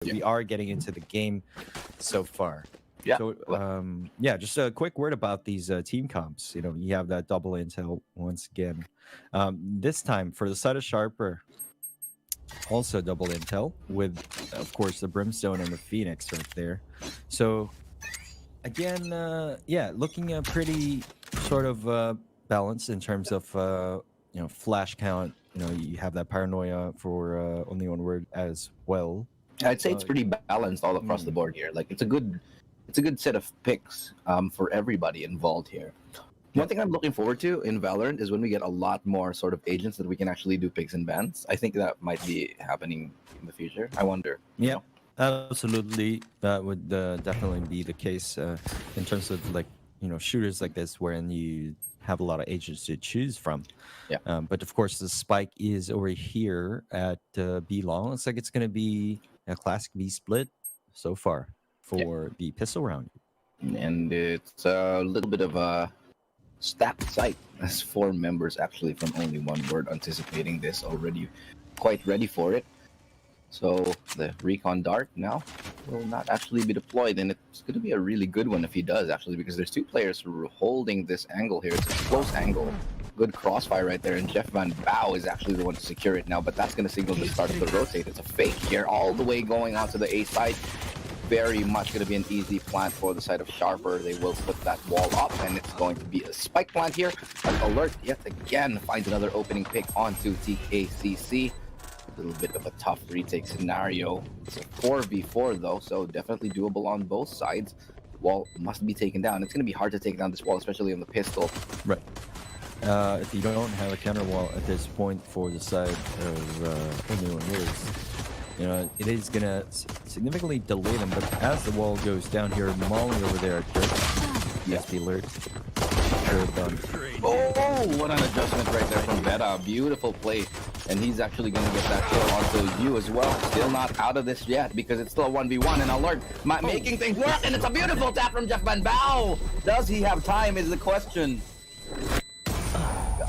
Yeah. we are getting into the game so far. Yeah. So yeah, just a quick word about these team comps. You have that double intel once again. This time for the side of Sharper, also double intel with, of course, the Brimstone and the Phoenix right there. So again, yeah, looking pretty sort of balanced in terms of flash count. You have that paranoia for only one word as well. I'd say it's So pretty balanced all across the mm, board here. Like it's a good set of picks for everybody involved here. yeah, One thing I'm looking forward to in Valorant is when we get a lot more sort of agents that we can actually do picks and bans. I think that might be happening in the future. I wonder. yeah, absolutely. That would definitely be the case in terms of like shooters like this, wherein you have a lot of agents to choose from. Yeah. But of course, the spike is over here at B long. Looks like it's going to be a classic V split so far Yeah. for the pistol round. And it's a little bit of a stacked site as four members actually from only one word anticipating this already, quite ready for it. So the recon dart now will not actually be deployed, and it's going to be a really good one if he does actually, because there's two players who are holding this angle here. It's a close angle, good crossfire right there, and Jeff Van Bow is actually the one to secure it now. But that's going to signal the start of the rotate. It's a fake here, all the way going out to the A side. Very much going to be an easy plant for the side of Sharper. They will put that wall up, and it's going to be a spike plant here. An alert yet again finds another opening pick onto TKCC. A little bit of a tough retake scenario. It's a 4v4 though, so definitely doable on both sides. Wall must be taken down. It's going to be hard to take down this wall, especially on the pistol. Right. If you don't have a counter wall at this point for the side of only one words, it is gonna significantly delay them. But as the wall goes down here, Molly over there at Dirk, yes, be alert. Sure done. Oh, what an adjustment right there from Beta. Beautiful play. And he's actually going to get that kill onto you as well. Still not out of this yet because it's still a 1v1 and alert. Making things work, and it's a beautiful tap from Jeff Van Bow. Does he have time is the question.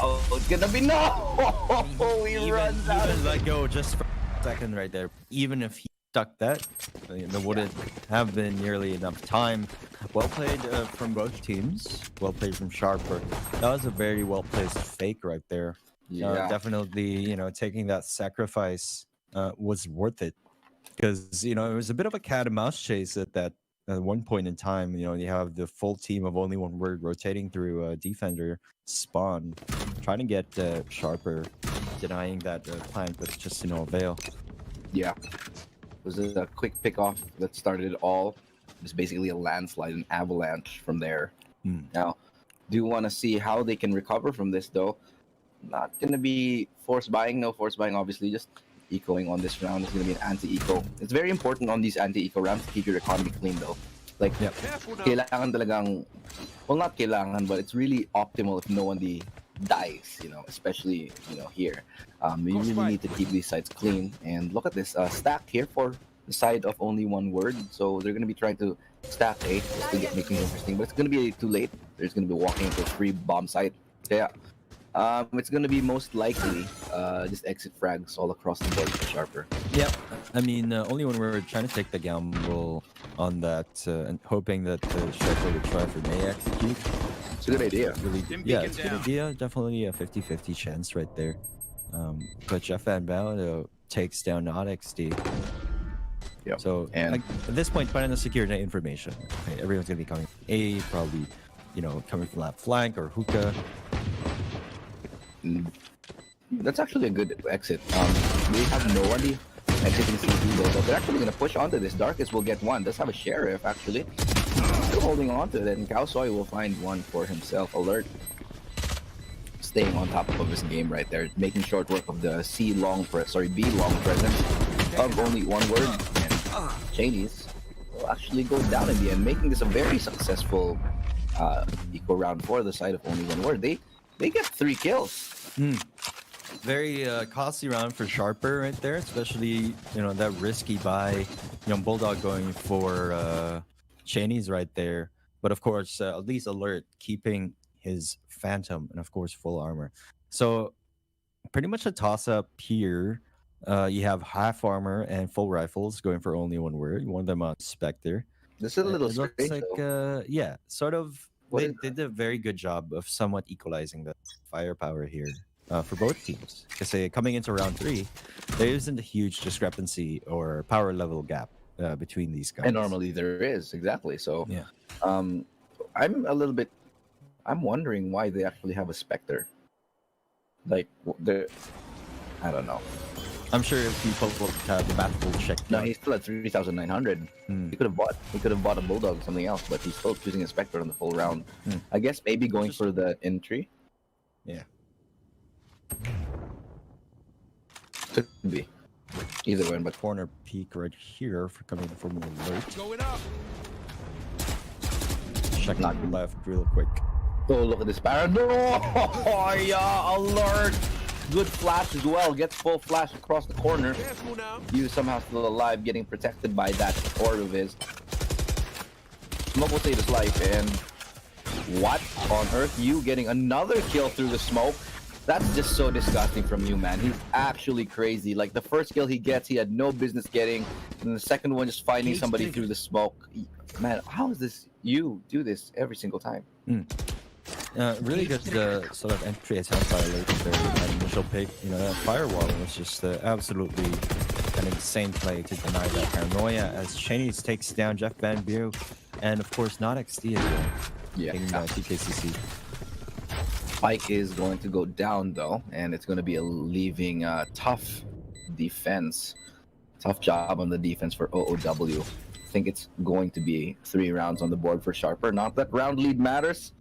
Oh, it's going to be no. He runs out of let go just for a second right there. Even if he stuck that, there wouldn't have been nearly enough time. Well played from both teams. Well played from Sharper. That was a very well placed fake right there. Yeah. Definitely, taking that sacrifice was worth it because it was a bit of a cat and mouse chase at one point in time. You have the full team of only one word rotating through defender spawn, trying to get Sharper, denying that plan, but just to no avail. Yeah. It was a quick pick off that started it all. It was basically a landslide, an avalanche from there. Now, do want to see how they can recover from this though. Not going to be force buying, no force buying, obviously, just ecoing on this round. It's going to be an anti-eco. It's very important on these anti-eco rounds to keep your economy clean, though. Like, kailangan talagang, well, not kailangan, but it's really optimal if no one dies, especially, here. You really need to keep these sites clean. And look at this stack here for the side of only one word. So they're going to be trying to stack A just to make things interesting, but it's going to be too late. There's going to be walking into a free bomb site. Yeah. It's going to be most likely just exit frags all across the board for Sharper. Yeah, I mean, only when we're trying to take the gamble on that and hoping that Sharper would try for May execute. It's a good idea. Yeah, it's a good idea. Definitely a 50-50 chance right there. But Jeff Van Bow takes down not XD. Yeah. So and at this point, finding the security information. Okay, everyone's going to be coming from A, probably, coming from that flank or hookah. That's actually a good exit. We have nobody exiting CT though, but they're actually going to push onto this. Darkest will get one. Does have a sheriff actually. Still holding on to it, and Kaosoy will find one for himself. Alert. Staying on top of his game right there, making short work of the B long presence of only one word. And Chinese will actually go down in the end, making this a very successful eco round for the side of only one word. They get 3 kills. Very costly round for Sharper right there, especially that risky buy. Bulldog going for Chinese right there, but of course at least alert, keeping his Phantom and of course full armor. So pretty much a toss up here. You have half armor and full rifles going for only one word. One of them on Spectre. This is a little It looks strange like, though. yeah, sort of. What They is did a very good job of somewhat equalizing the firepower here for both teams. Because coming into round 3, there isn't a huge discrepancy or power level gap between these guns. And normally there is, exactly. So Yeah. um I'm wondering why they actually have a Spectre. Like the I don't know. I'm sure if you pull up the battle check. No, he's still at 3,900. He could have bought a Bulldog or something else, but he's still choosing a Spectre on the full round. I guess maybe going for the entry. Yeah. Could be. Either way, but Corner peek right here for coming from alert. Going up. Check not left real quick. oh, look at this barrel. No! Oh, yeah, alert! Good flash as well. Gets full flash across the corner. Careful now. You somehow still alive, getting protected by that orb of his. Smoke will save his life, and what on earth? You getting another kill through the smoke? That's just so disgusting from you, man. He's actually crazy. Like, the first kill he gets, he had no business getting. And the second one, just finding somebody through the smoke. Man, how is this? You do this every single time. Really good sort of entry attempt by Alert there. That initial pick, that firewall was just absolutely an insane play to deny that paranoia as Cheney's takes down Jeff Van Beer and, of course, not XD again. Yeah. Taking TKCC. Spike is going to go down, though, and it's going to be leaving tough defense. Tough job on the defense for OOW. I think it's going to be 3 rounds on the board for Sharper. Not that round lead matters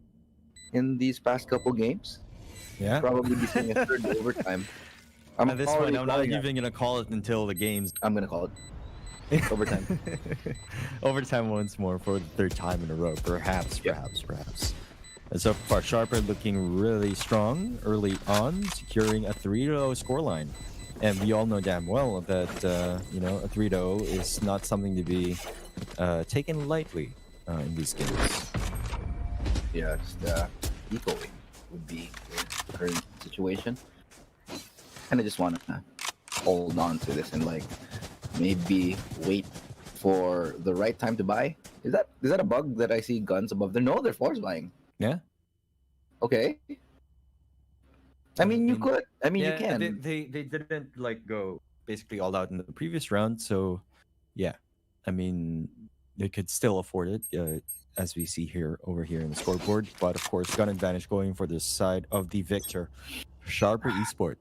in these past couple games. Yeah. Probably be seeing a third overtime. At this point, I'm not calling even going to call it until the games. I'm going to call it overtime. Overtime once more for the 3rd time in a row. Perhaps. And so far, Sharper looking really strong early on, securing a 3-0 scoreline. And we all know damn well that, a 3-0 is not something to be taken lightly in these games. Yeah, just equally would be the current situation. Kind of just want to hold on to this and, like, maybe wait for the right time to buy. Is that a bug that I see guns above there? No, they're force buying. Yeah. Okay. I mean, you could. I mean, you can. They didn't go basically all out in the previous round, so yeah. I mean, they could still afford it, as we see over here in the scoreboard. But of course, gun advantage going for the side of the victor, Sharper Esport,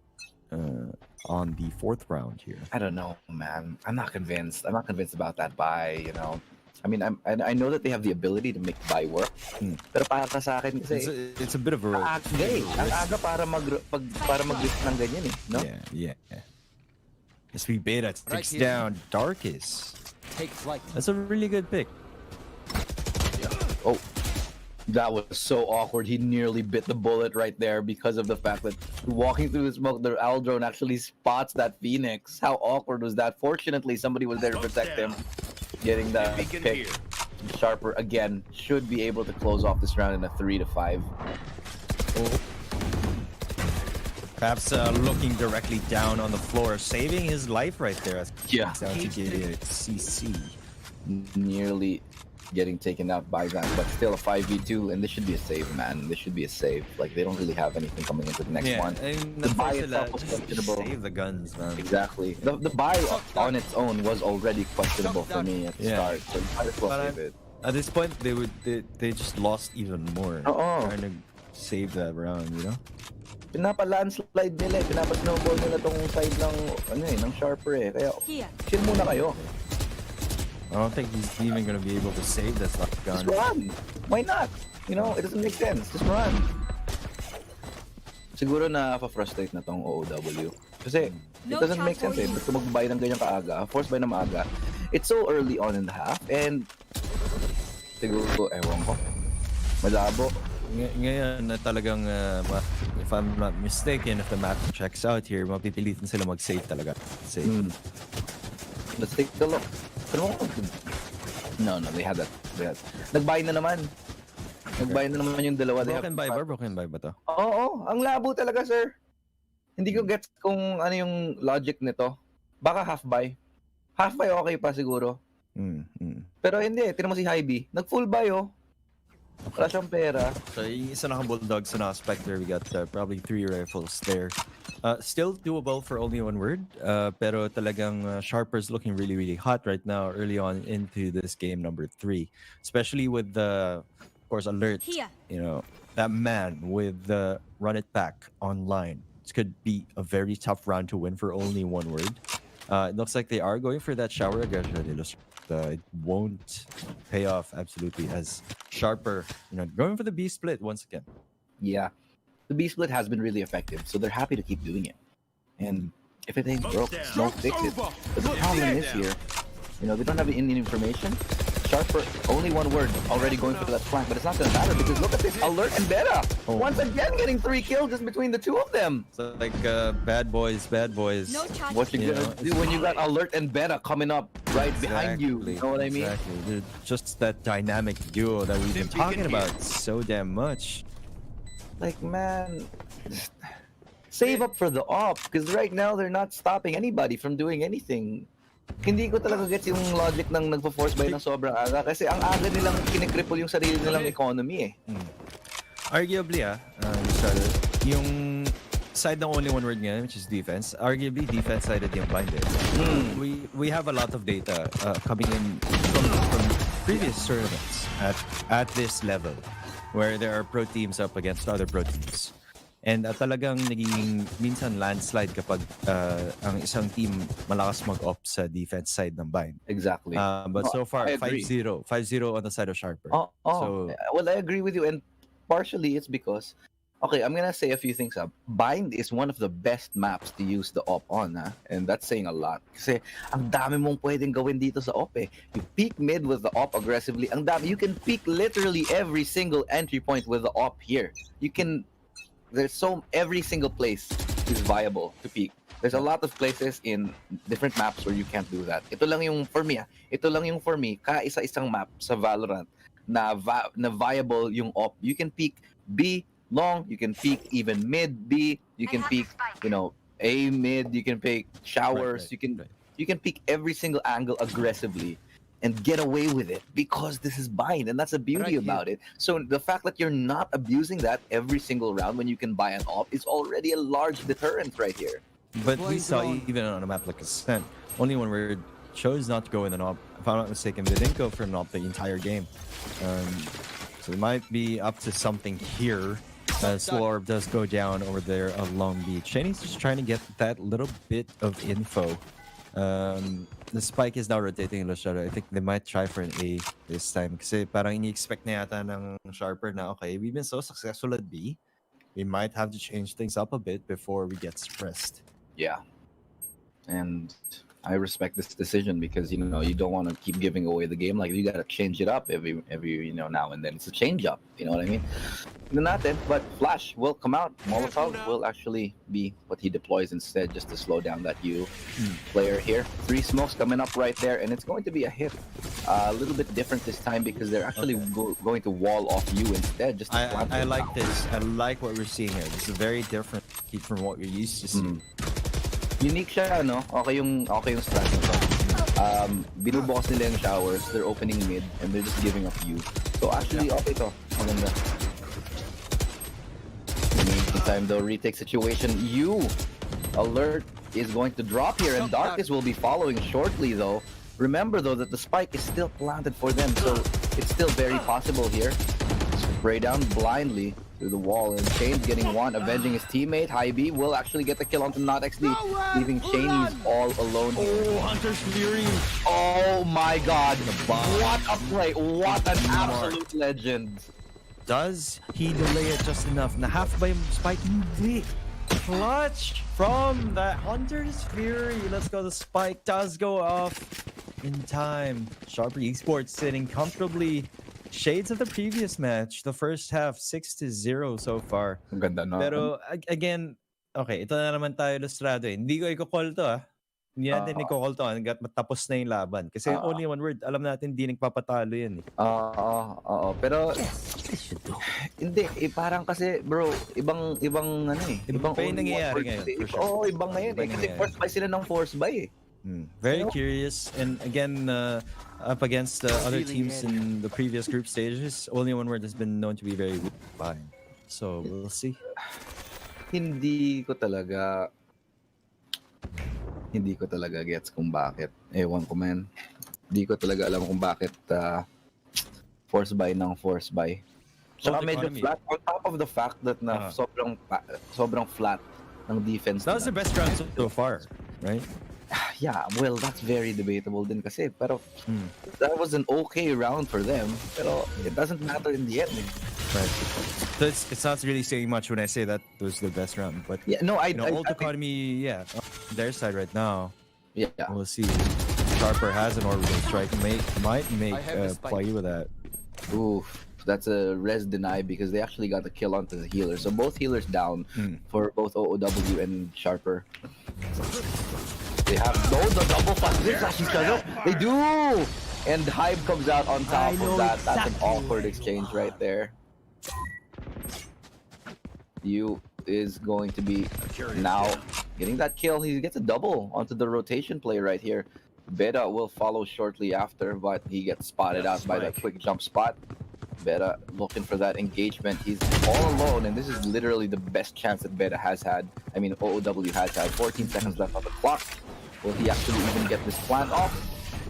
on the 4th round here. I don't know, man. I'm not convinced. I'm not convinced about that buy. I mean, I know that they have the ability to make the buy work. Pero para sa akin kasi, It's a bit of a ang aga para mag-risk ng ganyan eh, no? Yeah. SV Beta takes here. down Darkest. Take flight. That's a really good pick. Oh, that was so awkward. He nearly bit the bullet right there because of the fact that walking through the smoke, the Aldrone actually spots that Phoenix. How awkward was that? Fortunately, somebody was there to protect him. Getting that pick. Sharper again should be able to close off this round in a 3-5. Perhaps looking directly down on the floor, saving his life right there. Yeah. Down to get CC. Nearly getting taken out by that, but still a 5v2, and this should be a save, man. This should be a save. Like, they don't really have anything coming into the next one. The buy itself was questionable. Save the guns, man. Exactly. The buy on its own was already questionable for me at the start, so you might as well save it. At this point, they just lost even more. Trying to save that round, Pinapa-landslide nila, pinapa-snowball nila tong side ng Sharper eh. Kaya, chill muna kayo. I don't think he's even gonna be able to save this last gun. Just run. Why not? It doesn't make sense. Just run. Siguro na frustrate na tong OOW. Kasi it doesn't make sense eh. Ba't mag-buy ng ganyan kaaga? Force buy na maaga. It's so early on in the half and siguro, ewan ko. Malabo. Ngayon na talagang, if I'm not mistaken, if the math checks out here, mapipilitan sila mag-save talaga. Save. Let's take a look. No, they had that. Nag-buy na naman. Nag-buy na naman yung dalawa. Broken buy ba to? Oo, ang labo talaga, sir. Hindi ko gets kung ano yung logic nito. baka half-buy. Half-buy okay pa siguro. Pero hindi, tinan mo si Hybe. Nag-full buy, oh. Wala siyang pera. So, yung isa naka-bulldog, isa naka-spectre. We got probably 3 rifles there. Still doable for only one word. Pero talagang Sharper's looking really, really hot right now early on into this game number 3. Especially with the, of course, alert. You know, that man with the run it back online. This could be a very tough round to win for only one word. It looks like they are going for that shower aggression. It won't pay off absolutely as Sharper, you know, going for the B split once again. Yeah. The B split has been really effective, so they're happy to keep doing it. And if it ain't broke, don't fix it. But the problem is here, you know, they don't have any information. Sharper, only one word, already going for that flank, but it's not going to matter because look at this, Alert and Beta! Once again getting 3 kills just between the two of them! So like, bad boys. No what you gonna do when you got Alert and Beta coming up right behind you? You know what I mean? Exactly. Just that dynamic duo that we've been talking about so damn much. Like, man, save up for the op because right now they're not stopping anybody from doing anything. Hindi ko talaga gets yung logic ng nagpo-force buy ng sobrang aga kasi ang aga nilang kinikripple yung sarili nilang economy eh. Arguably, yung side ng only one word ngayon, which is defense, arguably defense sided yung bind eh. We have a lot of data coming in from previous tournaments at this level where there are pro teams up against other pro teams. And talagang naging minsan landslide kapag ang isang team malakas mag-op sa defense side ng bind. Exactly. But so far, 5-0. 5-0 on the side of Sharper. So, well, I agree with you. And partially it's because, okay, I'm going to say a few things. Bind is one of the best maps to use the op on. And that's saying a lot. Kasi ang dami mong pwedeng gawin dito sa op eh. You peek mid with the op aggressively. Ang dami. You can peek literally every single entry point with the op here. You can... every single place is viable to peak. There's a lot of places in different maps where you can't do that. Ito lang yung for me, kaisa-isang map sa Valorant na viable yung op. You can peak B long, you can peak even mid B, you can peak, you know, A mid, you can peak showers, you can peak every single angle aggressively and get away with it because this is bind, and that's the beauty about it. So the fact that you're not abusing that every single round when you can buy an op is already a large deterrent right here. But we saw even on a map like Ascent, only one where it chose not to go in an op. If I'm not mistaken, they didn't go for an op the entire game. So it might be up to something here. Slorb does go down over there along beach. Shane's just trying to get that little bit of info. The spike is now rotating in Luciano. I think they might try for an A this time. Kasi parang ini-expect na yata ng Sharper na, okay, we've been so successful at B. We might have to change things up a bit before we get stressed. Yeah. And I respect this decision because, you know, you don't want to keep giving away the game. Like, you got to change it up every you know, now and then. It's a change up. You know what I mean? But Flash will come out. Molotov will actually be what he deploys instead, just to slow down that U player here. 3 smokes coming up right there, and it's going to be a hit. A little bit different this time because they're actually going to wall off U instead. Just I like this. I like what we're seeing here. This is very different from what we're used to seeing. Unique siya, no? Okay yung strat nito. Binubukas nila yung showers, they're opening mid, and they're just giving up U. So actually, okay to. Maganda. In the meantime, though, retake situation. U alert is going to drop here, and Darkness will be following shortly, though. Remember, though, that the spike is still planted for them, so it's still very possible here. Spray down blindly through the wall, and Shane's getting one, avenging his teammate. Hybe will actually get the kill onto Not XD, leaving Shaney's all alone here. Oh, Hunter's Fury! Oh my god! What a play! What an absolute legend! Does he delay it just enough? Na half by Spike, hindi. Clutch from the Hunter's Fury. Let's go. The Spike does go off in time. Sharper Esport sitting comfortably. Shades of the previous match. The first half, 6-0 so far. Ang ganda na. Pero again, okay, ito na naman tayo ilustrado eh. Hindi ko i-call to Hindi natin i-call to hanggat matapos na yung laban. Kasi only one word, alam natin hindi nagpapatalo yan eh. Pero hindi, parang kasi bro, ibang ano eh. Ibang pa yung nangyayari ngayon. Ibang ngayon eh. Kasi force buy sila ng force buy eh. Very curious. And again, up against other teams in the previous group stages, only one word has been known to be very weak by. So we'll see. Hindi ko talaga gets kung bakit. Ewan ko, man. Hindi ko talaga alam kung bakit force buy ng force buy. Tsaka medyo flat on top of the fact that na sobrang flat ng defense. That was the best round so far, right? Yeah, well, that's very debatable din kasi. Pero that was an okay round for them. Pero it doesn't matter in the end. Right. So it's not really saying much when I say that was the best round. But yeah, no, Old Economy, yeah, on their side right now. Yeah, we'll see. Sharper has an orbital strike. Might make a play with that. Oof. That's a res deny because they actually got the kill onto the healer. So both healers down for both OOW and Sharper. They have the double fast. They do! And Hive comes out on top of that. That's an awkward exchange right there. You is going to be now getting that kill. He gets a double onto the rotation play right here. Beta will follow shortly after, but he gets spotted out by that quick jump spot. Beta looking for that engagement. He's all alone, and this is literally the best chance that Beta has had. I mean, OOW has had. 14 seconds left on the clock. Will he actually even get this plant off?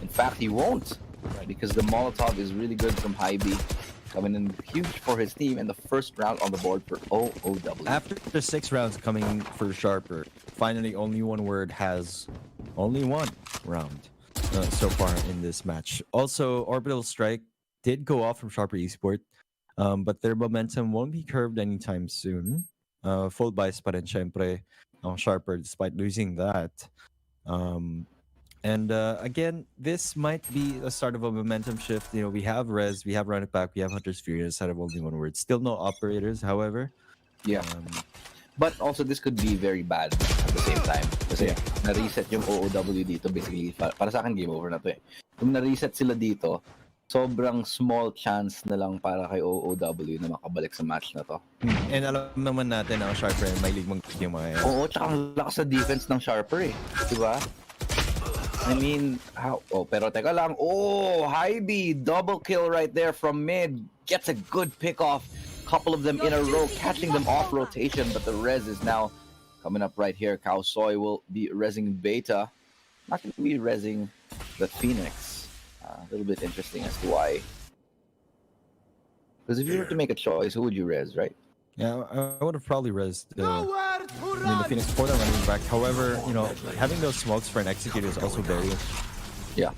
In fact, he won't, because the Molotov is really good from Hybe. Coming in huge for his team, and the first round on the board for OOW. After the 6 rounds coming for Sharper, finally only one word has only one round so far in this match. Also, Orbital Strike did go off from Sharper Esport, but their momentum won't be curbed anytime soon. Full bias pa rin syempre ang Sharper despite losing that. And again, this might be the start of a momentum shift. You know, we have Res, we have Run It Back, we have Hunter's Fury instead of only one word. Still no operators, however. Yeah. But also, this could be very bad at the same time. Kasi na-reset yung OOW dito. Basically, para sa akin, game over na to eh. Kung na-reset sila dito, sobrang small chance na lang para kay OOW na makabalik sa match na to. And alam naman natin ang Sharper may ligmang yung mga yan. Oo, tsaka ang lakas sa defense ng Sharper eh. Diba? I mean, how? Oh, pero teka lang. Oh, Hybe, double kill right there from mid. Gets a good pick off. Couple of them in a row, catching them off rotation, but the res is now coming up right here. Cow Soy will be resing Beta. Not going to be resing the Phoenix. A little bit interesting as to why. Because if you were to make a choice, who would you res, right? Yeah, I would have probably resed the Phoenix for that running back. However, you know, having those smokes for an executor is also very... Yeah.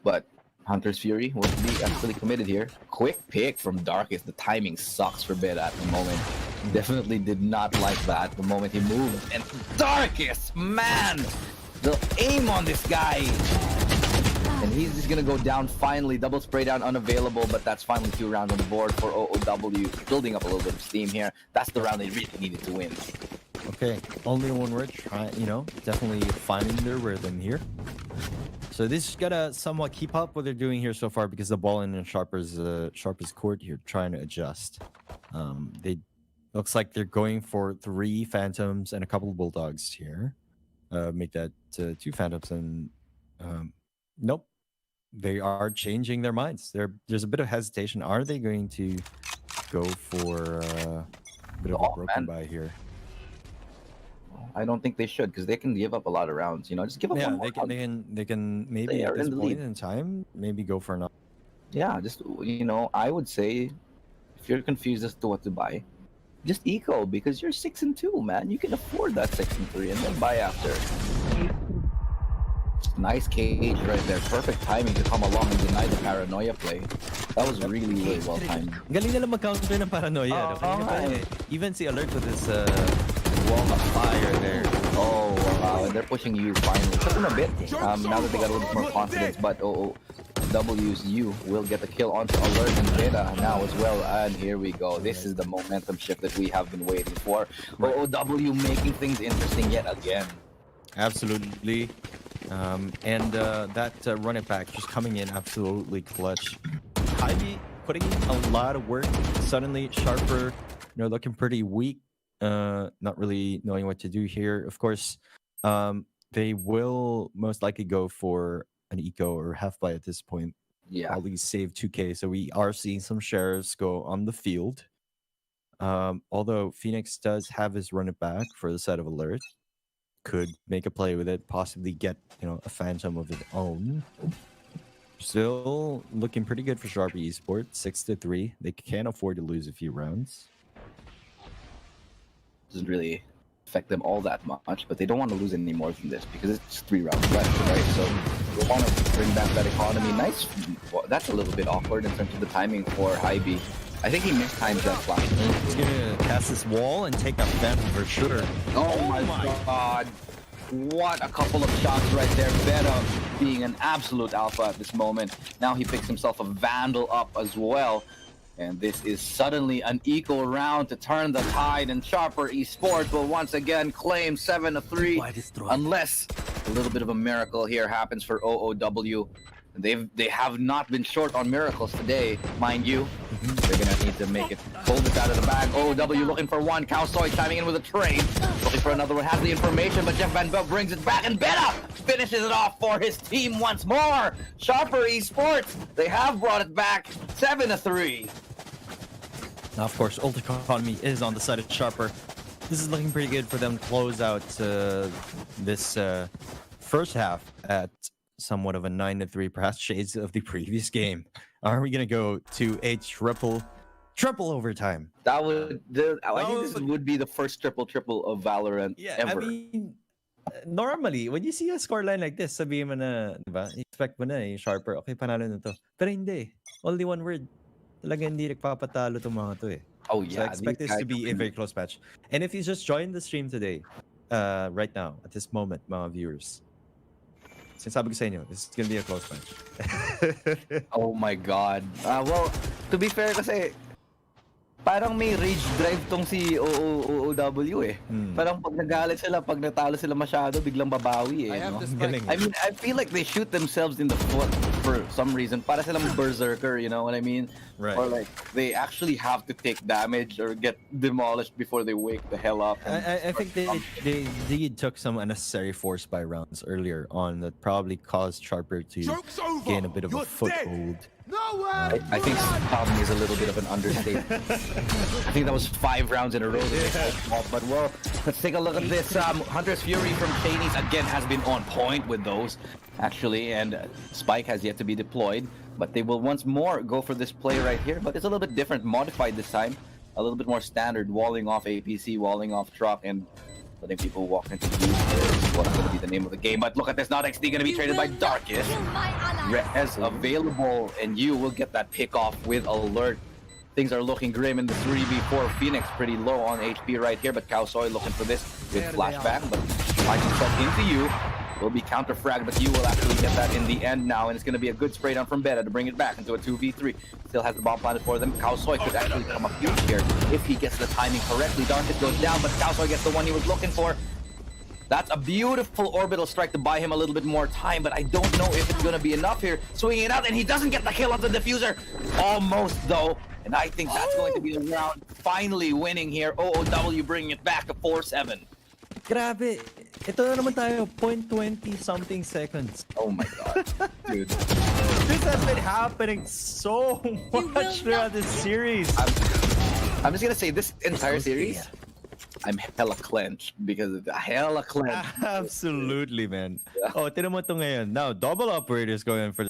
But Hunter's Fury will be actually committed here. Quick pick from Darkest. The timing sucks for Beta at the moment. Definitely did not like that the moment he moved. And Darkest, man! The aim on this guy! And he's just gonna go down finally. Double spray down unavailable, but that's finally 2 rounds on the board for OOW. Building up a little bit of steam here. That's the round they really needed to win. Okay, only one word. You know, definitely finding their rhythm here. So this is gotta somewhat keep up what they're doing here so far because the ball in Sharper's court here, trying to adjust. They looks like they're going for 3 Phantoms and a couple of Bulldogs here. Make that 2 Phantoms and nope. They are changing their minds. There's a bit of hesitation. Are they going to go for a bit of a broken buy here? I don't think they should because they can give up a lot of rounds. You know, just give up. Yeah, they can maybe at this point in time maybe go for another. Yeah, just you know, I would say if you're confused as to what to buy, just eco because you're 6-2, man. You can afford that 6-3 and then buy after. Nice cage right there. Perfect timing to come along and deny the paranoia play. That was really, really well timed. Galing nila mag-counter ng paranoia. Even see alert with this wall of fire there. Oh, wow. And they're pushing you finally. Took them a bit. Now that they got a little bit more confidence, but W's U will get the kill onto Alert and Beta now as well. And here we go. This is the momentum shift that we have been waiting for. OOW making things interesting yet again. Absolutely. And that run it back just coming in absolutely clutch. Hybe putting in a lot of work. Suddenly Sharper, you know, looking pretty weak. Not really knowing what to do here. Of course, they will most likely go for an eco or half buy at this point. Yeah. Probably save 2K. So we are seeing some shares go on the field. Although Phoenix does have his run it back for the set of alert, could make a play with it, possibly get a phantom of his own. Still looking pretty good for Sharper Esport, 6-3. They can't afford to lose a few rounds. Doesn't really affect them all that much, but they don't want to lose any more than this because it's 3 rounds left, right? So they want to bring back that economy. Nice. Well, that's a little bit awkward in terms of the timing for Hybe. I think he mistimed that flash. He's gonna cast this wall and take that phantom for sure. Oh my god. What a couple of shots right there. Beta being an absolute alpha at this moment. Now he picks himself a Vandal up as well. And this is suddenly an equal round to turn the tide, and Sharper Esports will once again claim 7-3 unless a little bit of a miracle here happens for OOW. They have not been short on miracles today, mind you. They're gonna need to make it, pull this out of the bag. OOW looking for one. Calsoy chiming in with a trade, looking for another one. Has the information, but Jeff Van Belt brings it back, and Beta finishes it off for his team once more. Sharper Esports, they have brought it back, 7-3. Now, of course, Ult Economy is on the side of Sharper. This is looking pretty good for them to close out this first half at somewhat of a 9-3, perhaps shades of the previous game. Are we gonna go to a triple overtime? That would, I think this would be the first triple of Valorant ever. I mean, normally when you see a scoreline like this, sabihin mo na, diba? Expect mo na Sharper, okay, panalo na to. Pero hindi, only one word. Talaga hindi nagpapatalo itong mga to eh. Oh yeah. So I expect this to be a very close match. And if you just joined the stream today, right now, at this moment, mga viewers, sinasabi ko sa inyo, this is gonna be a close match. Oh my god. Well, to be fair kasi, parang may rage drive tong si OOW eh. Parang pag nagalit sila, pag natalo sila masyado, biglang babawi eh. No? I mean, I feel like they shoot themselves in the foot for some reason. Para silang berserker, you know what I mean? Right. Or like, they actually have to take damage or get demolished before they wake the hell up. I think they took some unnecessary force by rounds earlier on that probably caused Sharper to gain a bit of a foothold. I think stopping is a little bit of an understatement. I think that was 5 rounds in a row. But well, let's take a look at this. Hunter's Fury from Chinese again has been on point with those, actually, and Spike has yet to be deployed. But they will once more go for this play right here. But it's a little bit different, modified this time. A little bit more standard, walling off APC, walling off truck, and letting people walk into use is what's going to be the name of the game. But look at this, not XD going to be traded by Darkest. Rez available, and you will get that pick off with alert. Things are looking grim in the 3v4. Phoenix pretty low on HP right here, but Calsoy looking for this with flashback, but finds himself into you. Will be counter frag, but you will actually get that in the end now, and it's going to be a good spray down from Beta to bring it back into a 2v3. Still has the bomb planted for them. Calsoy could actually come up huge here if he gets the timing correctly. Darkest goes down, but Calsoy gets the one he was looking for. That's a beautiful orbital strike to buy him a little bit more time, but I don't know if it's going to be enough here. Swinging it out, and he doesn't get the kill on the diffuser. Almost, though, and I think that's going to be the round. Finally winning here. OOW bringing it back to 4-7. Grabe. Ito na naman tayo, 0.20 something seconds. Oh my god. Dude. This has been happening so much throughout this series. I'm just gonna say, this entire series, I'm hella clenched because of the hella clenched. Absolutely, man. Yeah. Oh, tinan mo ito ngayon. Now, double operators going for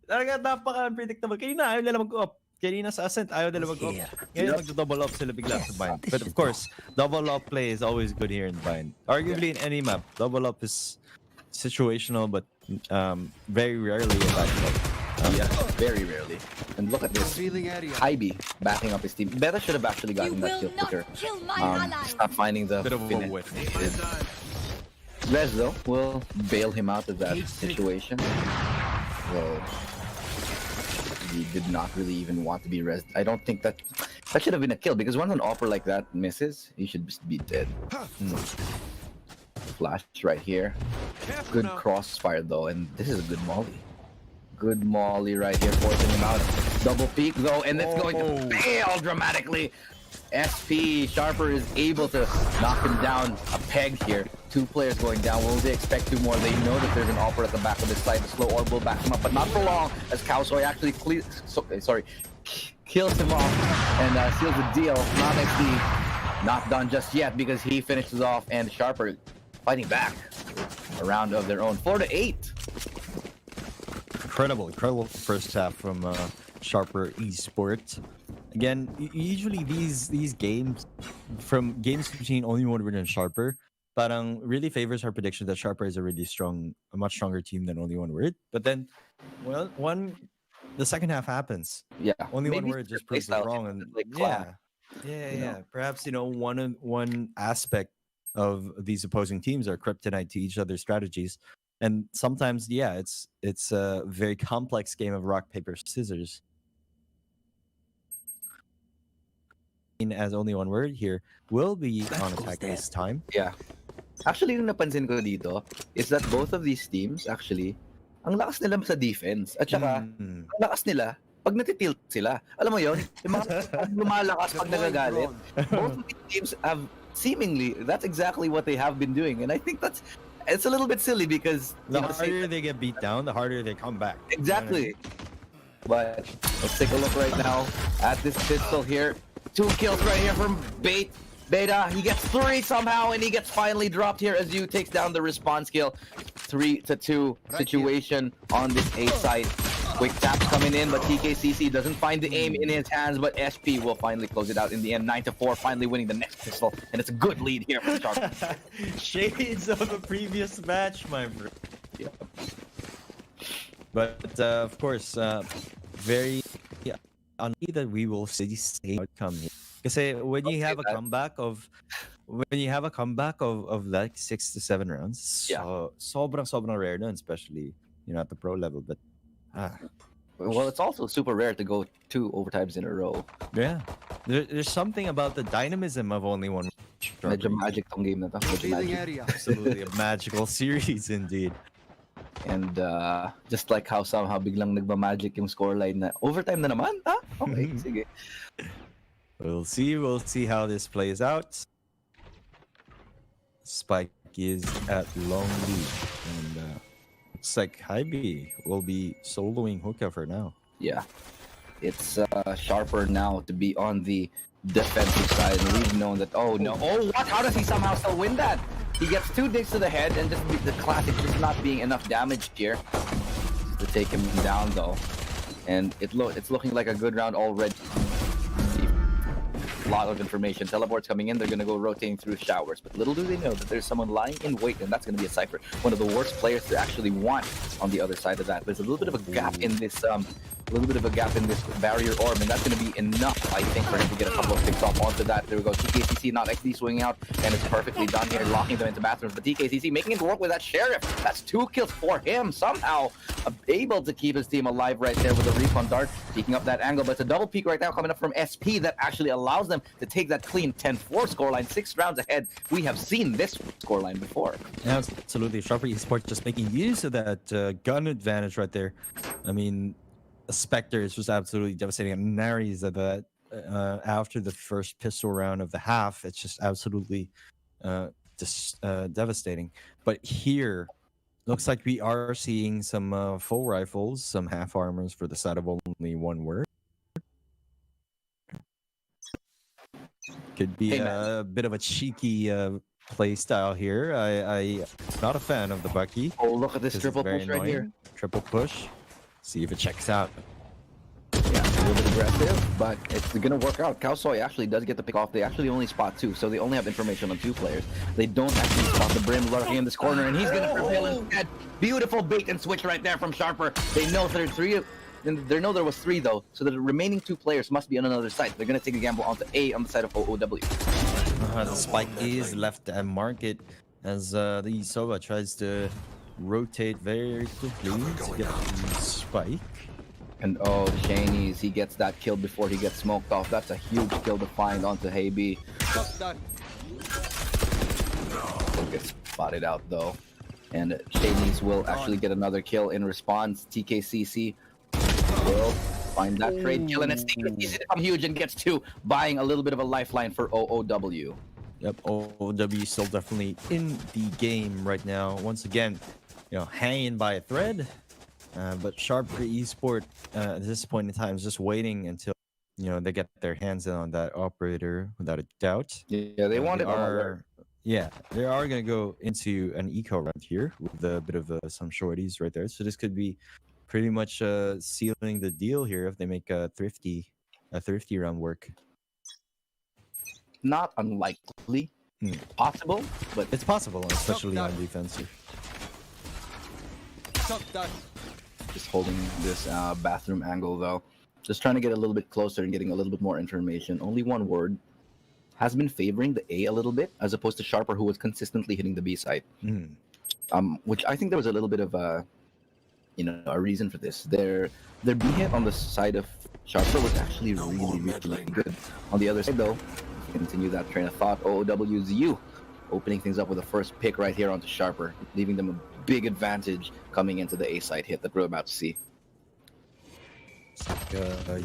talaga napaka-unpredictable. Kanina ayaw nila mag-up. Kanina sa Ascent ayaw nila mag-up. Ngayon mag-double up sila bigla sa Bind. But of course, double up play is always good here in Bind. Arguably in any map, double up is situational, but very rarely a bad play. Yeah, very rarely. And look at this. Hybe backing up his team. Beta should have actually gotten that kill quicker. Just not finding the finish. Rez, though, will bail him out of that situation. Well, he did not really even want to be res. I don't think that should have been a kill, because once an offer like that misses, he should just be dead. Flash right here. Good crossfire though, and this is a good molly. Good molly right here, forcing him out. Double peek though, and it's going to fail dramatically. SP Sharper is able to knock him down a peg here. 2 players going down. Will they expect 2 more? They know that there's an Opera at the back of this side. The slow orb will back him up, but not for long, as Kaosoy actually kills him off and seals the deal. Not XD, not done just yet, because he finishes off, and Sharper fighting back. A round of their own. 4-8. Incredible first half from Sharper Esport. Again, usually these games, from games between only one word and Sharper, parang really favors our prediction that Sharper is a much stronger team than only one word. But then, well, the second half happens. Yeah, only one word just proves it wrong, and yeah. Perhaps one aspect of these opposing teams are kryptonite to each other's strategies, and sometimes it's a very complex game of rock paper scissors. As only one word here will be on attack this time. Yeah. Actually, yung napansin ko dito is that both of these teams actually, ang lakas nila sa defense. At saka, ang lakas nila pag natitilt sila. Alam mo yun? Yung mga lumalakas pag nagagalit. Both of these teams have seemingly, that's exactly what they have been doing. And I think it's a little bit silly because the harder they get beat down, the harder they come back. Exactly. But let's take a look right now at this pistol here. 2 kills right here from Beta. He gets 3 somehow, and he gets finally dropped here as you takes down the response kill. 3-2 situation on this A side. Quick taps coming in, but TKCC doesn't find the aim in his hands, but SP will finally close it out in the end. 9-4, finally winning the next pistol, and it's a good lead here for Sharp. Shades of the previous match, my bro. Yeah. But of course, very unlikely that we will see the same outcome here. Because when you have a comeback of like 6 to 7 rounds, so sobrang rare, no? Especially at the pro level. But well, it's also super rare to go 2 overtimes in a row. Yeah, there's something about the dynamism of only one. Medyo magic tong game na to. Absolutely a magical series indeed. And just like how somehow biglang nagma-magic yung scoreline na overtime na naman, okay, sige. We'll see how this plays out. Spike is at long lead, and looks like Hybe will be soloing Hookah for now. Yeah, it's Sharper now to be on the defensive side, and we've known that. Oh no! Oh what? How does he somehow still win that? He gets 2 digs to the head, and just the classic, just not being enough damage here to take him down though. And it's looking like a good round already. A lot of information. Teleports coming in. They're gonna go rotating through showers, but little do they know that there's someone lying in wait, and that's gonna be a Cypher. One of the worst players to actually want on the other side of that. There's a little bit of a gap in this barrier orb, and that's gonna be enough, I think, for him to get a couple of picks off onto that. There we go. TKCC, not XD swinging out, and it's perfectly done here, locking them into bathrooms. But TKCC making it work with that Sheriff. That's 2 kills for him. Somehow able to keep his team alive right there with a refund dart, peeking up that angle. But it's a double peek right now coming up from SP that actually allows them to take that clean 10-4 scoreline. 6 rounds ahead. We have seen this scoreline before. Yeah, absolutely. Sharper Esport just making use of that gun advantage right there. I mean, Spectre is just absolutely devastating. And Nari's that after the first pistol round of the half, it's just absolutely devastating. But here, looks like we are seeing some full rifles, some half armors for the side of only one word. Could be a bit of a cheeky play style here. I'm not a fan of the Bucky. Oh, look at this triple push right here. Triple push. See if it checks out. Yeah, a little bit aggressive, but it's gonna work out. Kaosoy actually does get the pick off. They actually only spot 2, so they only have information on 2 players. They don't actually spot the Brim lurking in this corner, and he's gonna prevail instead. Beautiful bait and switch right there from Sharper. They know there's 3. They know there was 3 though, so the remaining 2 players must be on another side. They're gonna take a gamble onto A on the side of OOW. The Spike is left at market as the Sova tries to rotate very quickly to get the Spike. And oh, Shanies, he gets that kill before he gets smoked off. That's a huge kill to find onto Hybe. He'll get spotted out though. And Shanies will actually get another kill in response. TKCC will Find that trade kill, and it's easy to come huge and gets two, buying a little bit of a lifeline for OOW. Yep, OOW still definitely in the game right now. Once again, hanging by a thread. But Sharper Esport at this point in time is just waiting until they get their hands on that operator without a doubt. Yeah, they want it on alert. Yeah, they are going to go into an eco round here with a bit of some shorties right there. So this could be pretty much sealing the deal here if they make a thrifty round work. Not unlikely. Possible, but it's possible, especially on defense here. Just holding this bathroom angle though. Just trying to get a little bit closer and getting a little bit more information. Only one word has been favoring the A a little bit, as opposed to Sharper, who was consistently hitting the B side. Which I think there was a little bit of a reason for this. Their B hit on the side of Sharper was actually really good. On the other side though, continue that train of thought. OOWZU opening things up with the first pick right here onto Sharper, leaving them a big advantage coming into the A side hit that we're about to see.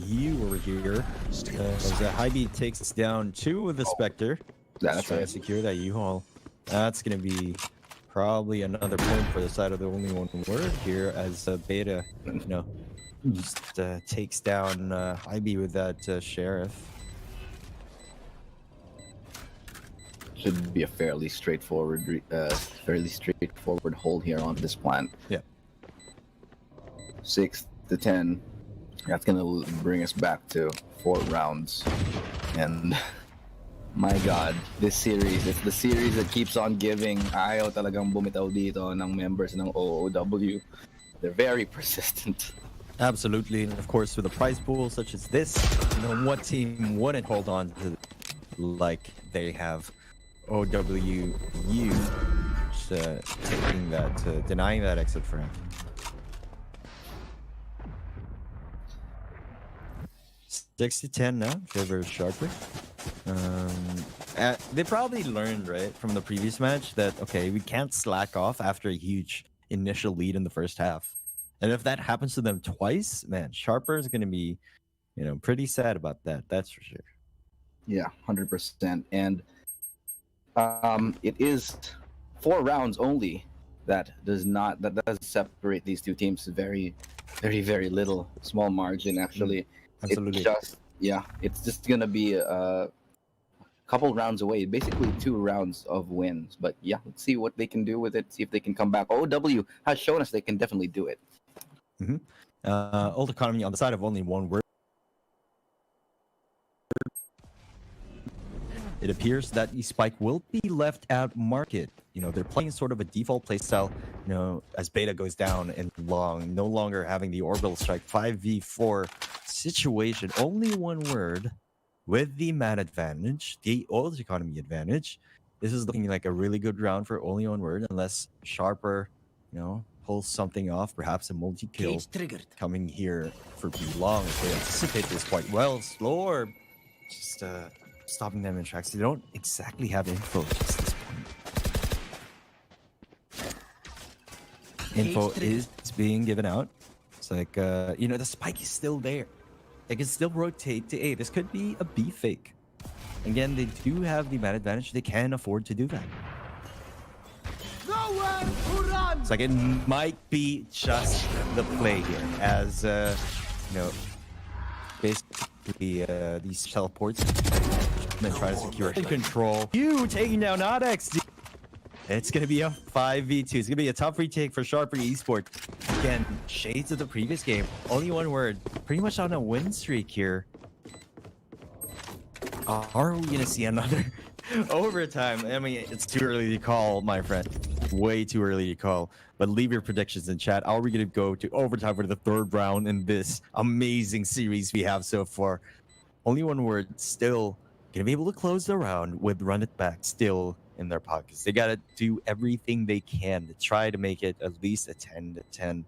You over here, as Hybe takes down two with the Spectre. That's trying to secure that U-Haul. That's going to be probably another point for the side of the only one word here, as Beta, just takes down Hybe with that Sheriff. Should be a fairly straightforward hold here on this plant. Yeah. 6 to 10. That's gonna bring us back to 4 rounds, and my God, this series—it's the series that keeps on giving. Ayaw talagang bumitaw dito ng members ng OOW. They're very persistent. Absolutely, and of course, with a prize pool such as this, what team wouldn't hold on to like they have? OWU taking that, denying that exit for him. 6 to 10 now, favor Sharper. They probably learned, right, from the previous match that, okay, we can't slack off after a huge initial lead in the first half. And if that happens to them twice, man, Sharper is going to be, pretty sad about that. That's for sure. Yeah, 100%. And it is 4 rounds only. That does separate these two teams. Very, very little, small margin actually. Absolutely. It's just gonna be a couple rounds away, basically 2 rounds of wins. But yeah, let's see what they can do with it. See if they can come back. OW has shown us they can definitely do it. Old economy on the side of only one word. It appears that the Spike will be left at market. They're playing sort of a default playstyle, as Beta goes down and long, no longer having the orbital strike 5v4 situation. Only one word with the man advantage, the old economy advantage. This is looking like a really good round for only one word, unless Sharper, pulls something off, perhaps a multi-kill coming here for B long. They anticipate this quite well. Slower, just stopping them in tracks. They don't exactly have info at this point. Info is being given out. It's like, the Spike is still there. They can still rotate to A. This could be a B fake. Again, they do have the man advantage. They can afford to do that. It's like it might be just the play here, as basically these teleports and try to secure control. You taking down Odex. It's gonna be a 5v2. It's gonna be a tough retake for Sharper Esport. Again, shades of the previous game. Only one word. Pretty much on a win streak here. Are we gonna see another overtime? I mean, it's too early to call, my friend. Way too early to call. But leave your predictions in chat. Are we gonna go to overtime for the 3rd round in this amazing series we have so far? Only one word. Still gonna be able to close the round with Run It Back still in their pockets. They gotta do everything they can to try to make it at least a 10 to 10.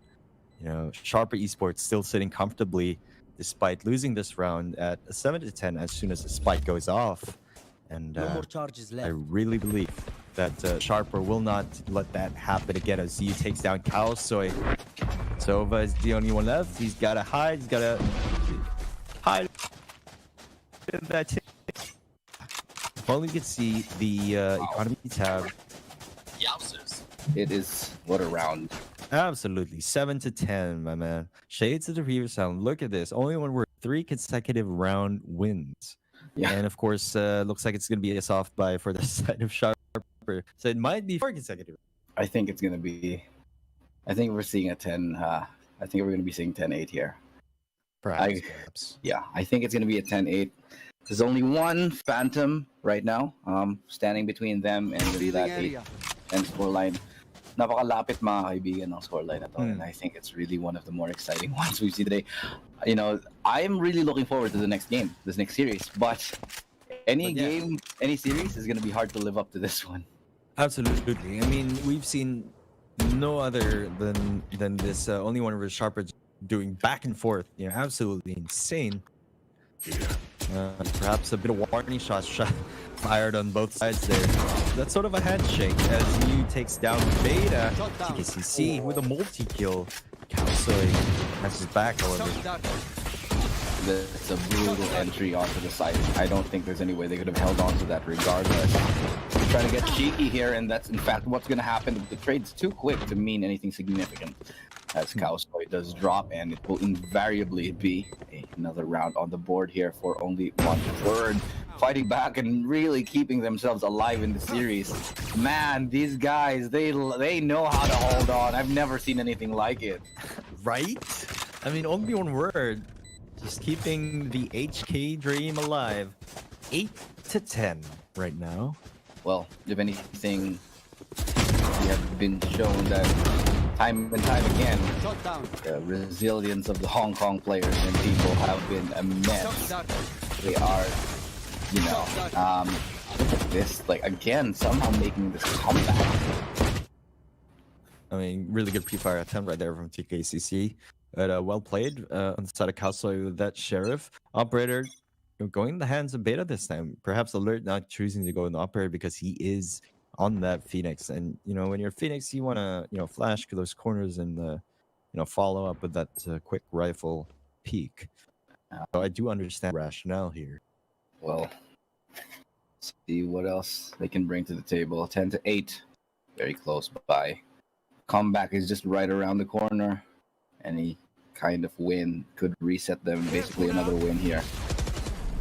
Sharper Esports still sitting comfortably despite losing this round at a 7 to 10 as soon as the Spike goes off. And no more charges left. I really believe that Sharper will not let that happen again as he takes down Kaosoy. Sova is the only one left. He's got to hide. He's got to at that. If only you could see the economy tab. It is what a round. Absolutely. 7 to 10, my man. Shades of the previous round. Look at this. Only one word. 3 consecutive round wins. Yeah. And of course, looks like it's going to be a soft buy for the side of Sharper. So it might be 4 consecutive. I think it's gonna be. I think we're seeing a 10. I think we're gonna be seeing 10-8 here. Perhaps. Yeah, I think it's gonna be a 10-8. There's only one Phantom right now, standing between them and that 8 and scoreline. Napakalapit mga kaibigan ng scoreline na to, and I think it's really one of the more exciting ones we've seen today. You know, I'm really looking forward to the next game, this next series, but any series is gonna be hard to live up to this one. Absolutely. I mean, we've seen no other than this only one where Sharper doing back and forth. You know, absolutely insane. Perhaps a bit of warning shots fired on both sides there. That's sort of a handshake as Mew takes down Beta. TKCC with a multi-kill. Kalsoy has his back, however. It's a brutal entry onto the site. I don't think there's any way they could have held on to that regardless. They're trying to get cheeky here, and that's in fact what's going to happen. The trade's too quick to mean anything significant. As Kalsoy does drop, and it will invariably be another round on the board here for only one word. Fighting back and really keeping themselves alive in the series. Man, these guys, they know how to hold on. I've never seen anything like it. Right? I mean, only one word. Just keeping the HK dream alive. 8 to 10 right now. Well, if anything, we have been shown that time and time again, the resilience of the Hong Kong players and people have been immense. They are, you know, look at this, like again, somehow making this comeback. I mean, really good pre-fire attempt right there from TKCC. But well played on the side of Kalsoy with that Sheriff. Operator going in the hands of Beta this time. Perhaps Alert not choosing to go in the Operator because he is on that Phoenix. And, you know, when you're Phoenix, you want to, you know, flash to those corners and, you know, follow up with that quick rifle peek. So I do understand the rationale here. Well, let's see what else they can bring to the table. 10 to 8. Very close by. Comeback is just right around the corner. Any kind of win could reset them. Basically another win here.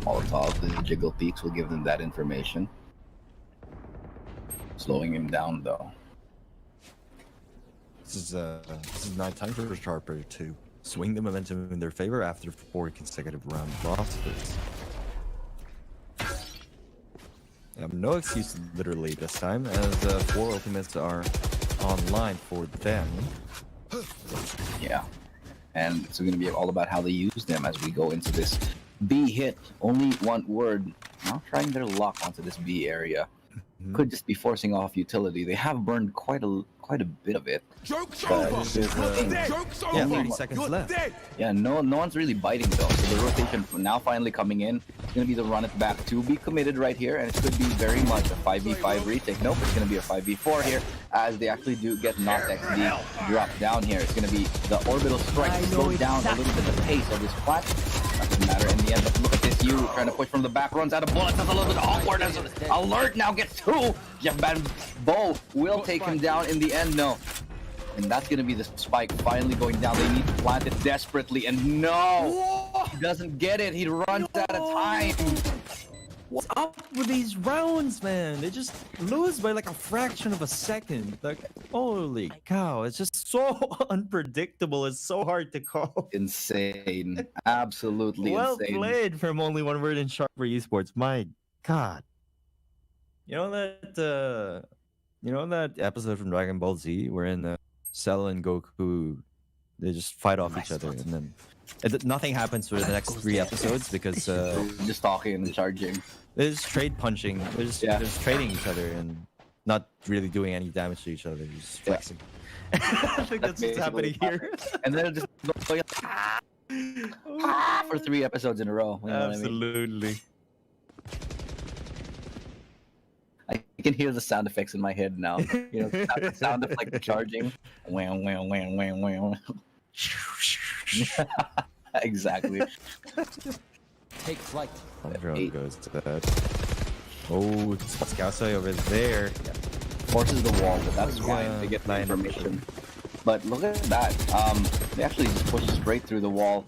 Molotov, the jiggle peaks will give them that information. Slowing him down though. This is not time for Sharper to swing the momentum in their favor after 4 consecutive round losses. No excuse literally this time, as 4 ultimates are online for them. Yeah, and it's going to be all about how they use them as we go into this B hit. Only one word. Now trying their luck onto this B area. Could just be forcing off utility. They have burned quite a bit of it. Joke's over. Joke's over. Yeah, 30 seconds left. Yeah, no one's really biting though. So the rotation now finally coming in. It's gonna be the run it back to be committed right here, and it could be very much a 5v5 retake. Nope, it's gonna be a 5v4 here as they actually do get not XD drop down here. It's gonna be the orbital strike to slow down a little bit the pace of this plat. Doesn't matter in the end, but look at this, you trying to push from the back, runs out of bullets. That's a little bit awkward as Alert now gets 2. Jeff Van Bo will take him down in the end, no. And that's going to be the spike finally going down. They need to plant it desperately, and no! He doesn't get it. He runs out of time. What's up with these rounds, man? They just lose by like a fraction of a second. Like, holy cow, it's just so unpredictable. It's so hard to call. Insane. Absolutely well insane. Well played from only one word in Sharper Esports. My God. You know that episode from Dragon Ball Z wherein Cell and Goku, they just fight off each other, and then nothing happens for the next 3 episodes because just talking and charging. They're just trade punching. They're just trading each other and not really doing any damage to each other. They're just flexing. I think that's what's happening here. And then just going for 3 episodes in a row. You know Absolutely. I can hear the sound effects in my head now. You know, the sound of like the charging. Wham, wham, wham, wham, wham. Exactly. Take flight. Drone goes to that. Oh, Scousey over there. Forces the wall, but that's fine. They get the line information. But look at that. They actually just pushed straight through the wall.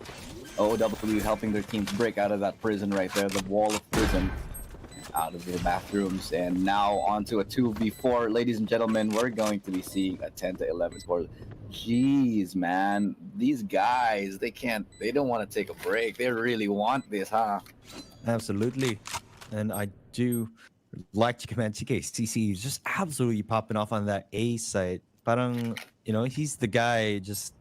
OW helping their teams break out of that prison right there, the wall of prison, out of the bathrooms, and now onto a 2v4. Ladies and gentlemen, we're going to be seeing a 10 to 11 score. Jeez, man, these guys, they don't want to take a break. They really want this, huh? Absolutely. And I do like to commend TKCC. He's just absolutely popping off on that A site. Parang, he's the guy just,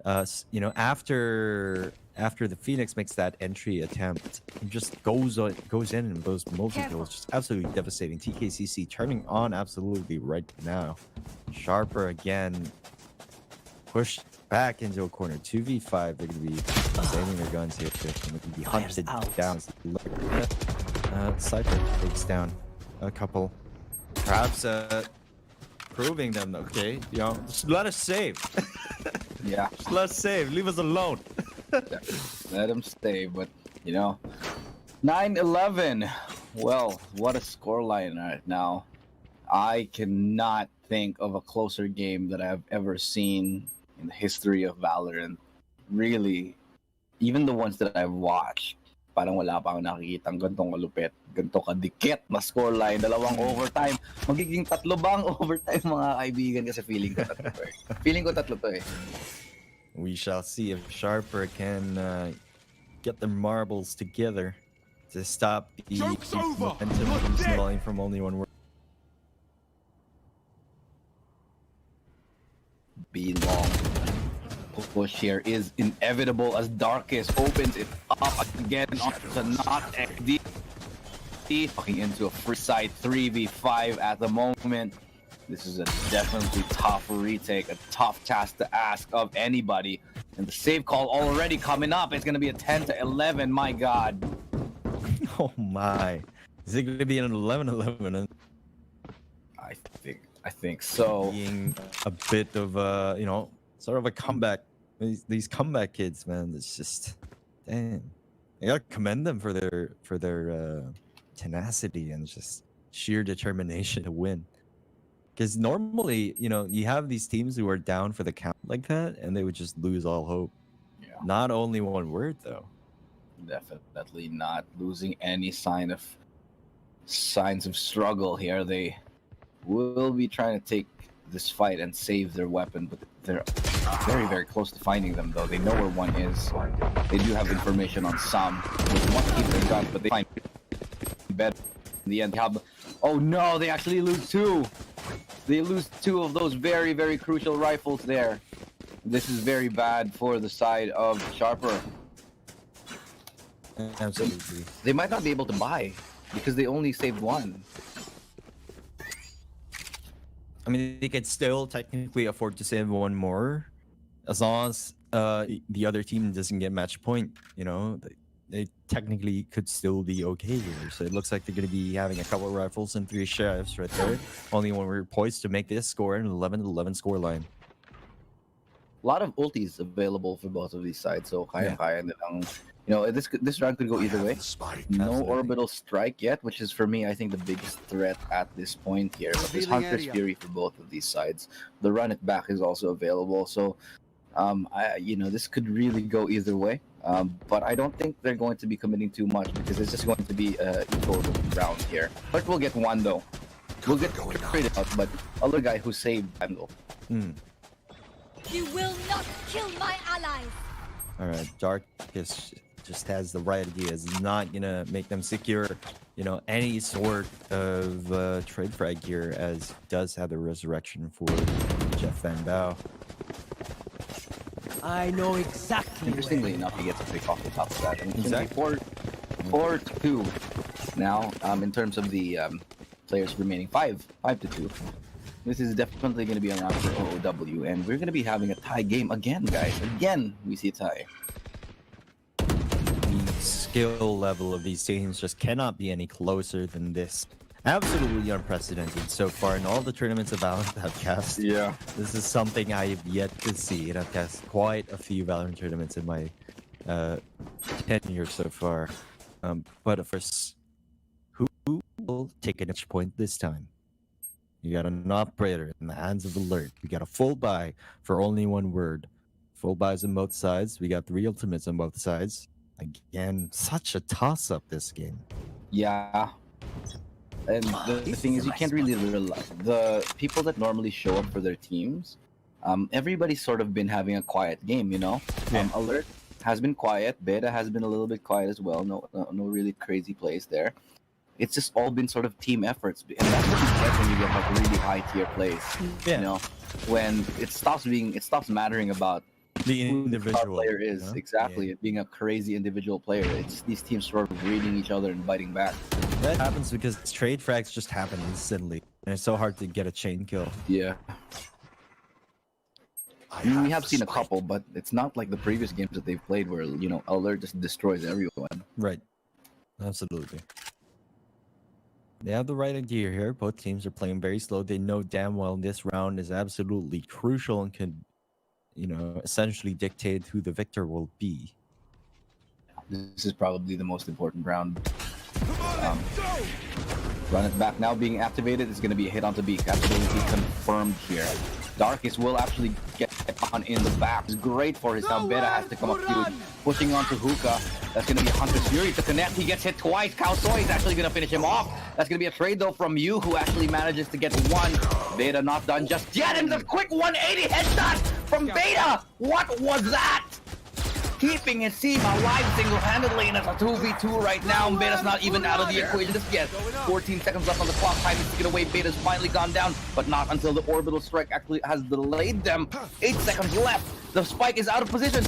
after the Phoenix makes that entry attempt, he just goes in and those multi-kills, just absolutely devastating. TKCC turning on absolutely right now. Sharper again, pushed back into a corner. 2v5, they're going to be saving their guns here. They're going to be hunted down. Cypher takes down a couple. Perhaps proving them, okay? Just let us save. Yeah. Just let us save. Leave us alone. Let them stay, but 9-11. Well, what a scoreline right now. I cannot think of a closer game that I've ever seen in the history of Valorant. Really, even the ones that I've watched, parang wala pa akong nakikitang gantong kalupit, ganto kadikit na scoreline, dalawang overtime. Magiging tatlo bang overtime, mga kaibigan, kasi feeling ko tatlo to eh. Feeling ko tatlo to eh. We shall see if Sharper can get their marbles together to stop the momentum from snowballing from only one word. Be long. Push here is inevitable as Darkest opens it up again on the not XD. Walking into a free side 3v5 at the moment. This is a definitely tough retake, a tough task to ask of anybody. And the save call already coming up. It's going to be a 10 to 11. My God. Oh my. Is it going to be an 11-11? I think so. Being a bit of sort of a comeback. These comeback kids, man. It's just, damn. I gotta commend them for their tenacity and just sheer determination to win. Because normally, you have these teams who are down for the count like that, and they would just lose all hope. Yeah. Not only one word, though. Definitely not losing any signs of struggle here. They will be trying to take this fight and save their weapon, but they're very, very close to finding them, though. They know where one is. They do have information on some. They want to keep their guns, but they find better in the end. Oh no, they actually lose two. They lose two of those very, very crucial rifles there. This is very bad for the side of Sharper. Absolutely. They might not be able to buy because they only saved one. I mean, they could still technically afford to save one more, as long as the other team doesn't get match point. They technically could still be okay here. So it looks like they're going to be having a couple of rifles and 3 chefs right there. Only when we're poised to make this score an 11-11 scoreline. A lot of ultis available for both of these sides, so kaya nilang. This round could go either way. No orbital strike yet, which is for me, I think, the biggest threat at this point here. But there's Hunter's Fury for both of these sides. The run it back is also available, so this could really go either way. But I don't think they're going to be committing too much because it's just going to be an equal round here. But we'll get one though. We'll get traded out, but other guy who saved Vandal. You will not kill my allies. All right, Darkest just has the right idea. Is not gonna make them secure, any sort of trade frag here, as does have the resurrection for Jeff Van Bao. I know exactly. Interestingly enough, he gets a pick off the top of that. And it's Exactly. 4-2 now. In terms of the players remaining, 5-2. This is definitely going to be a round for OOW, and we're going to be having a tie game again, guys. Again, we see a tie. The skill level of these teams just cannot be any closer than this. Absolutely unprecedented so far in all the tournaments of Valorant that I've cast. Yeah. This is something I have yet to see, and I've cast quite a few Valorant tournaments in my tenure so far. But first, who will take an edge point this time? You got an operator in the hands of Alert. We got a full buy for only one word. Full buys on both sides. We got 3 ultimates on both sides. Again, such a toss-up this game. Yeah. And the thing is, you can't really rely. The people that normally show up for their teams, everybody's sort of been having a quiet game, you know? Yeah. Alert has been quiet. Beta has been a little bit quiet as well. No really crazy plays there. It's just all been sort of team efforts. And that's what you get when you get like really high tier plays. Yeah. You know? When it stops mattering about The who the star individual player is. you know? Exactly. Yeah. It being a crazy individual player. It's these teams sort of reading each other and biting back. That happens because trade frags just happen instantly, and it's so hard to get a chain kill. Yeah. I mean, we have seen a couple, but it's not like the previous games that they've played where, you know, Alert just destroys everyone. Right. Absolutely. They have the right idea here. Both teams are playing very slow. They know damn well this round is absolutely crucial and can, you know, essentially dictate who the victor will be. This is probably the most important round. Run it back now being activated. It's going to be a hit onto Beak. Absolutely confirmed here. Darkest will actually get on in the back. It's great for his. Now Beta has to come up huge. Pushing onto Hookah. That's going to be Hunter's Fury to connect. He gets hit twice. Kaosoi is actually going to finish him off. That's going to be a trade though from you, who actually manages to get one. Beta not done just yet. And the quick 180 headshot from Beta. What was that? Keeping his team alive single-handedly, and it's a 2v2 right now. Beta's not even out of the equation just yet. 14 seconds left on the clock. Time is ticking away. Beta's finally gone down, but not until the orbital strike actually has delayed them. 8 seconds left. The spike is out of position.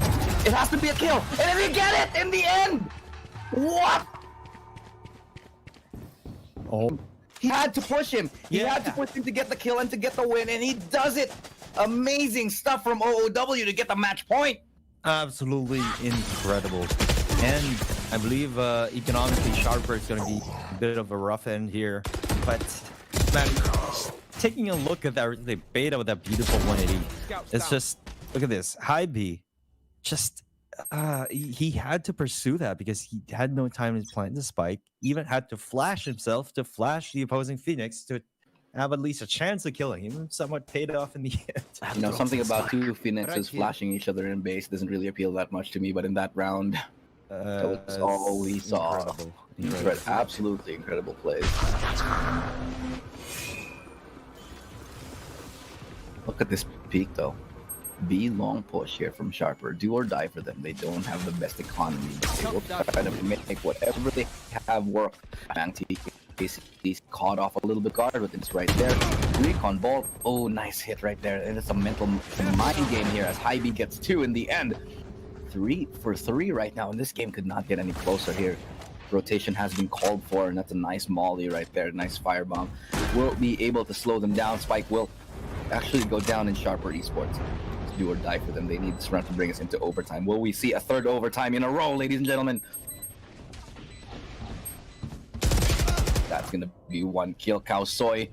It has to be a kill, and if you get it in the end, what? Oh, He had to push him. He Yeah. had to push him to get the kill and to get the win, and he does it. Amazing stuff from OOW to get the match point. absolutely incredible. And I believe economically Sharper is going to be a bit of a rough end here. But, man, taking a look at that, the Beta with that beautiful 180, it's just, look at this. High B, just, he had to pursue that because he had no time to plant the spike. Even had to flash himself to flash the opposing Phoenix to have at least a chance of killing him. Somewhat paid off in the end. You know, something about two Phoenixes flashing each other in base doesn't really appeal that much to me, but in that round, that was all we saw. Incredible. Absolutely incredible plays. Look at this peak, though. B long push here from Sharper. Do or die for them. They don't have the best economy. They will try to make whatever they have work. He's caught off a little bit guard, but it's right there. Recon ball. Oh, nice hit right there. And it's a mental mind game here as High B gets 2 in the end. 3 for 3 right now, and this game could not get any closer here. Rotation has been called for, and that's a nice molly right there. Nice firebomb. Will be able to slow them down. Spike will actually go down in Sharper Esports. Do or die for them. They need this round to bring us into overtime. Will we see a third overtime in a row, ladies and gentlemen? That's gonna be 1 kill. Kaosoi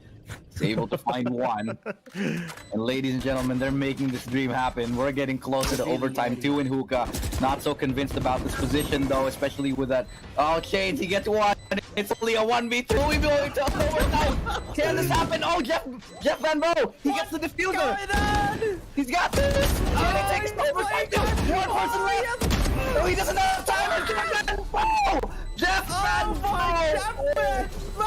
is able to find 1. And ladies and gentlemen, they're making this dream happen. We're getting closer to overtime. 2 in Hookah. Not so convinced about this position though, especially with that. Oh, Chains, he gets 1. It's only a 1v2. We're going to overtime. Can this happen? Oh, Jeff Van Bo. He gets the diffuser. He's got this. Can he take this overtime? 1 person left. No, he doesn't have time. Jeff Van Bo. Jeff Van Bo.